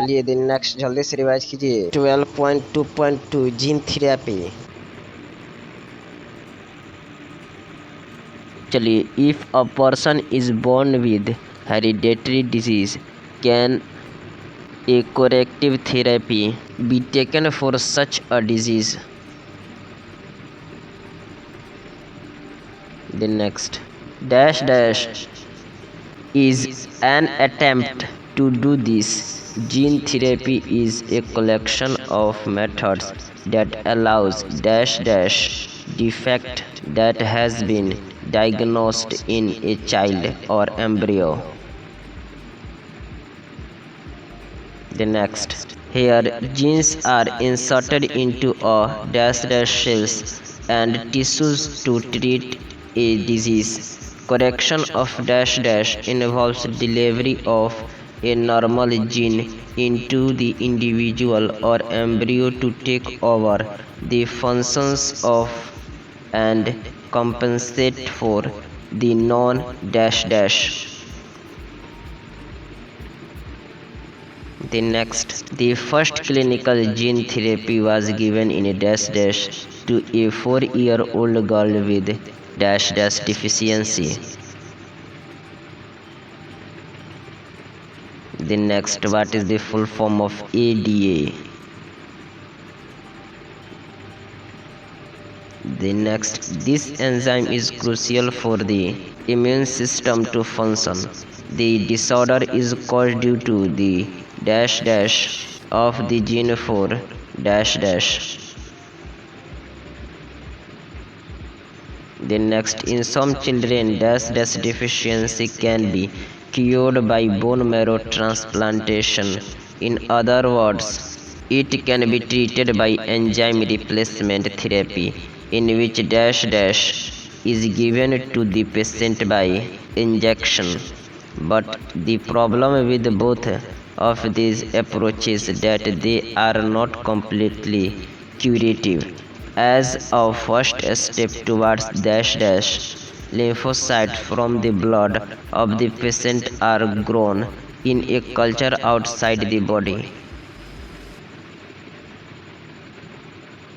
चलिए दिन नेक्स्ट जल्दी से रिवाइज कीजिए। 12.2.2 जीन थेरेपी। चलिए, if a person is born with hereditary disease, can a corrective therapy be taken for such a disease? The next dash dash is an attempt to do this. Gene therapy is a collection of methods that allows dash dash defect that has been diagnosed in a child or embryo. The next, here genes are inserted into a dash dash cells and tissues to treat a disease. Correction of dash dash involves delivery of a normal gene into the individual or embryo to take over the functions of and compensate for the non dash dash. The next, the first clinical gene therapy was given in a dash dash to a 4-year-old girl with dash dash deficiency. The next, what is the full form of ADA? The next, this enzyme is crucial for the immune system to function. The disorder is caused due to the dash dash of the gene for dash dash. The next, in some children, dash dash deficiency can be cured by bone marrow transplantation. In other words, it can be treated by enzyme replacement therapy, in which dash dash is given to the patient by injection. But the problem with both of these approaches is that they are not completely curative. As a first step towards dash dash, lymphocytes from the blood of the patient are grown in a culture outside the body.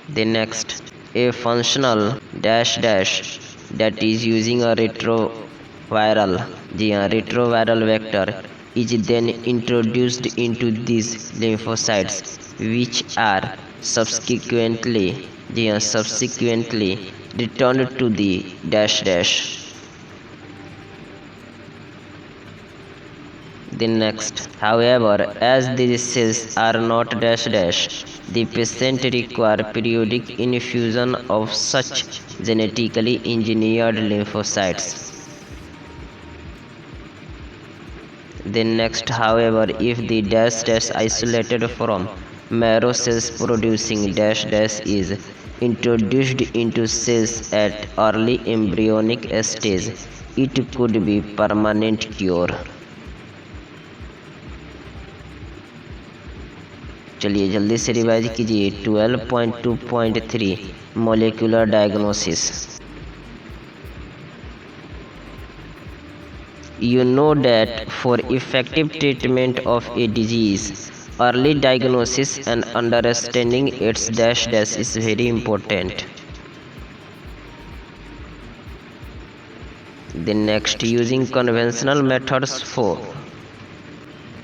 The next, a functional dash dash that is using a retroviral, retroviral vector is then introduced into these lymphocytes, which are subsequently returned to the dash dash. The next, however, as these cells are not dash dash, the patient require periodic infusion of such genetically engineered lymphocytes. The next, however, if the dash dash isolated from marrow cells producing dash dash is introduced into cells at early embryonic stage, it could be permanent cure. चलिए जल्दी से revise कीजिए। 12.2.3 molecular diagnosis. You know that for effective treatment of a disease, early diagnosis and understanding its dash dash is very important. The next, using conventional methods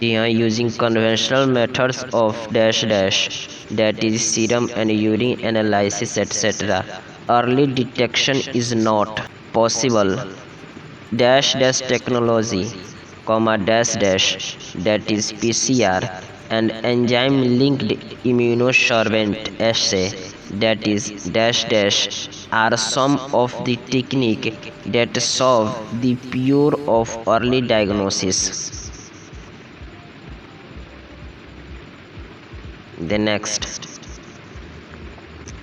using conventional methods of dash dash, that is serum and urine analysis etc., early detection is not possible. Dash dash technology, dash dash, that is PCR, and enzyme linked immunosorbent assay, that is dash dash, are some of the techniques that solve the pure of early diagnosis. The next,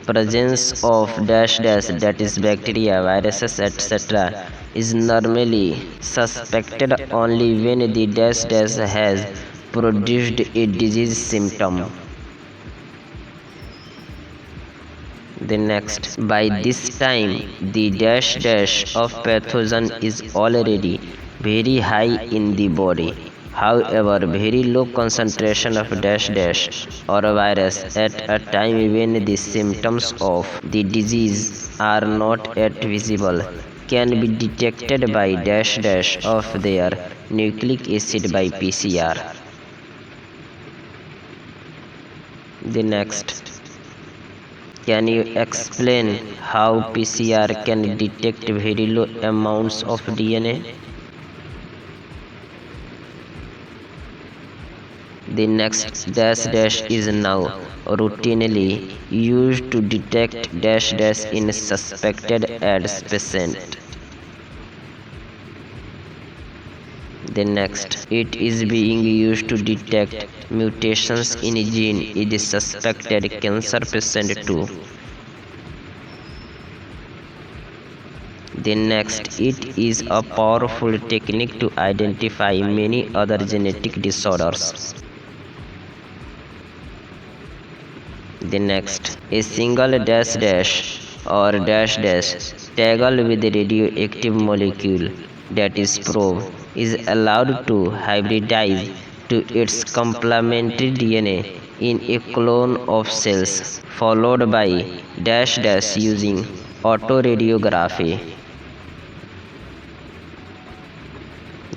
presence of dash dash, that is bacteria, viruses etc., is normally suspected only when the dash dash has produced a disease symptom. The next, by this time the dash dash of pathogen is already very high in the body. However, very low concentration of dash dash or virus at a time when the symptoms of the disease are not yet visible can be detected by dash dash of their nucleic acid by PCR. The next, can you explain how PCR can detect very low amounts of DNA? The next, dash dash is now routinely used to detect dash dash in suspected AIDS patient. The next, it is being used to detect mutations in gene in the suspected cancer patient too. The next, it is a powerful technique to identify many other genetic disorders. The next, a single dash dash or dash dash taggled with a radioactive molecule, that is probe, is allowed to hybridize to its complementary DNA in a clone of cells, followed by dash dash using autoradiography.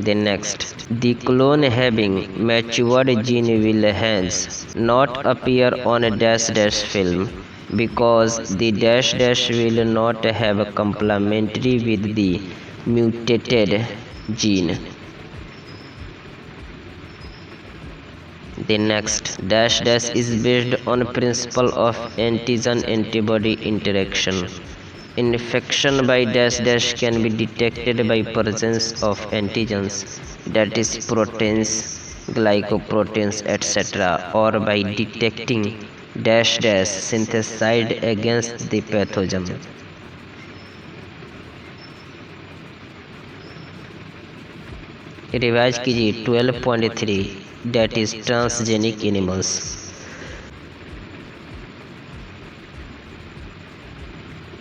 The next, the clone having matured gene will hence not appear on a dash dash film because the dash dash will not have complementary with the mutated gene. The next, dash dash is based on principle of antigen-antibody interaction. Infection by dash dash can be detected by presence of antigens, that is proteins, glycoproteins, etc., or by detecting dash dash synthesized against the pathogen. Revise कीजिए 12.3, that is transgenic animals.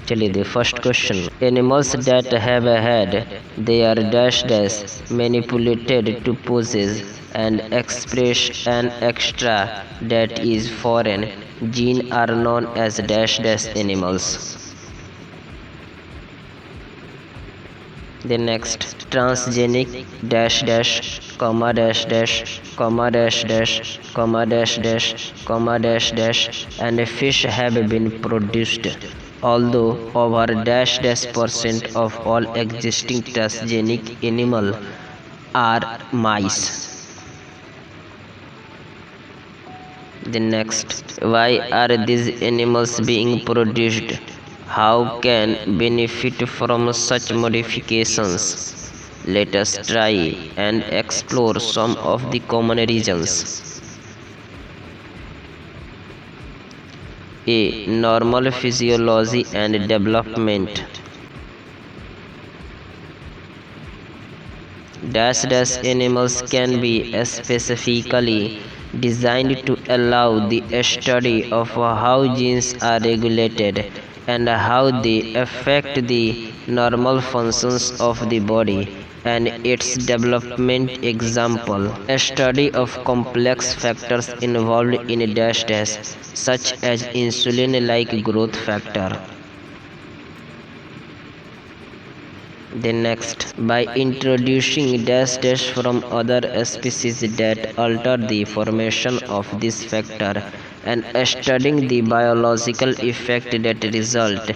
चलिए the first question, animals that have had their dash dash manipulated to possess and express an extra, that is foreign, gene are known as dash dash animals. The next, transgenic dash dash comma dash dash comma dash dash comma dash dash comma dash dash and fish have been produced, although over dash dash % of all existing transgenic animal are mice. The next, why are these animals being produced? How can benefit from such modifications? Let us try and explore some of the common reasons. A. Normal physiology and development. Dash dash animals can be specifically designed to allow the study of how genes are regulated and how they affect the normal functions of the body and its development. Example, a study of complex factors involved in dash dash, such as insulin-like growth factor. The next, by introducing dash dash from other species that alter the formation of this factor and studying the biological effect that result,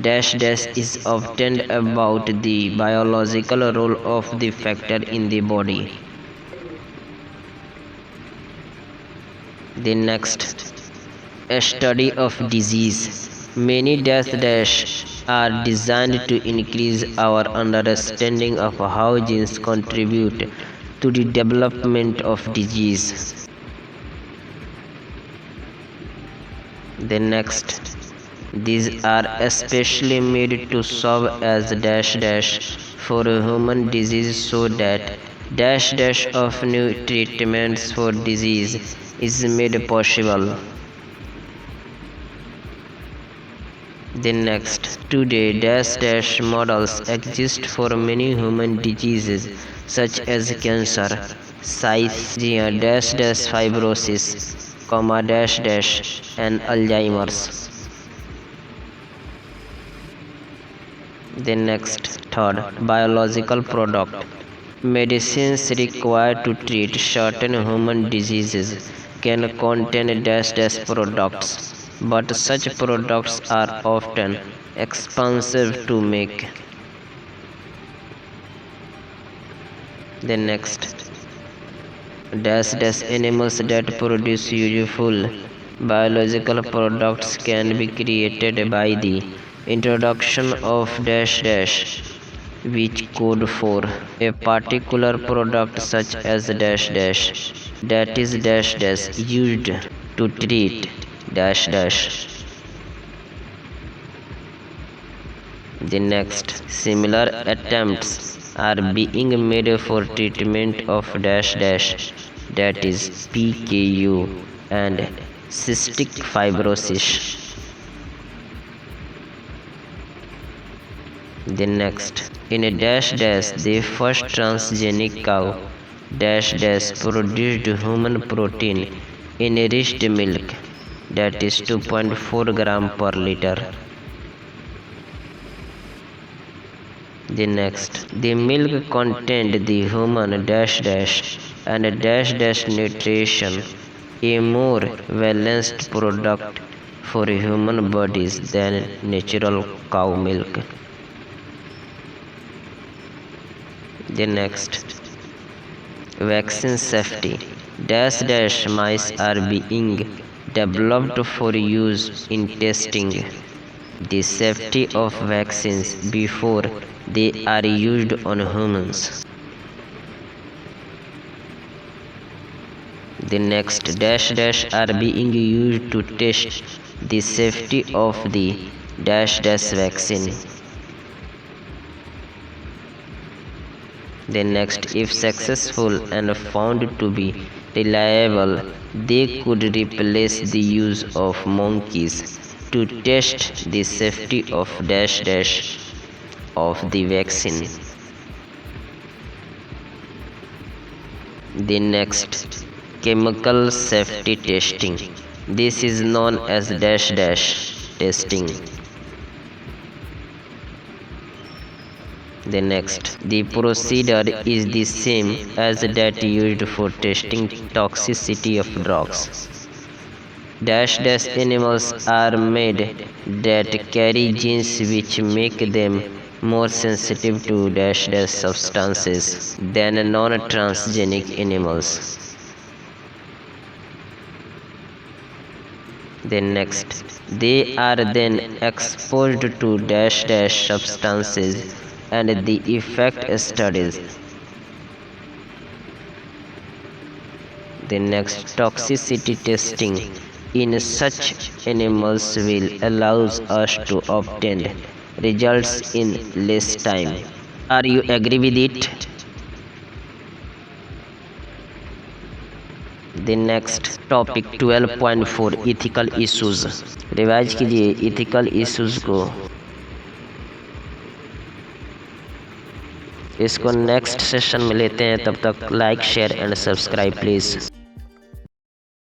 dash dash is obtained about the biological role of the factor in the body. The next, a study of disease. Many dash dash are designed to increase our understanding of how genes contribute to the development of disease. The next, these are especially made to serve as dash dash for human disease so that dash dash of new treatments for disease is made possible. The next, today dash dash models exist for many human diseases such as cancer, size जी हाँ, dash dash fibrosis, comma dash dash and Alzheimer's. Then next, third, biological product. Medicines required to treat certain human diseases can contain dash dash products, but such products are often expensive to make. Then next, dash dash animals that produce useful biological products can be created by the introduction of dash dash, which code for a particular product such as dash dash, that is dash dash used to treat dash dash. The next, similar attempts are being made for treatment of dash dash, that is PKU and cystic fibrosis. The next, in a dash dash, the first transgenic cow dash dash produced human protein enriched milk, that is 2.4 gram per liter. The next, the milk contained the human dash dash and dash dash nutrition, a more balanced product for human bodies than natural cow milk. The next, vaccine safety. Dash dash mice are being developed for use in testing the safety of vaccines before they are used on humans. The next, dash dash are being used to test the safety of the dash dash vaccine. The next, if successful and found to be reliable, they could replace the use of monkeys to test the safety of dash dash of the vaccine. The next, chemical safety testing. This is known as dash dash testing. The next, the procedure is the same as that used for testing toxicity of drugs. Dash dash animals are made that carry genes which make them more sensitive to dash dash substances than non-transgenic animals. Then next, they are then exposed to dash dash substances and the effect studies. The next, toxicity testing in such animals will allows us to obtain results in less time. Are you agree with it? The next topic 12.4 ethical issues. Revise कीजिए ethical issues को। इसको next session में लेते हैं, तब तक like share and subscribe please.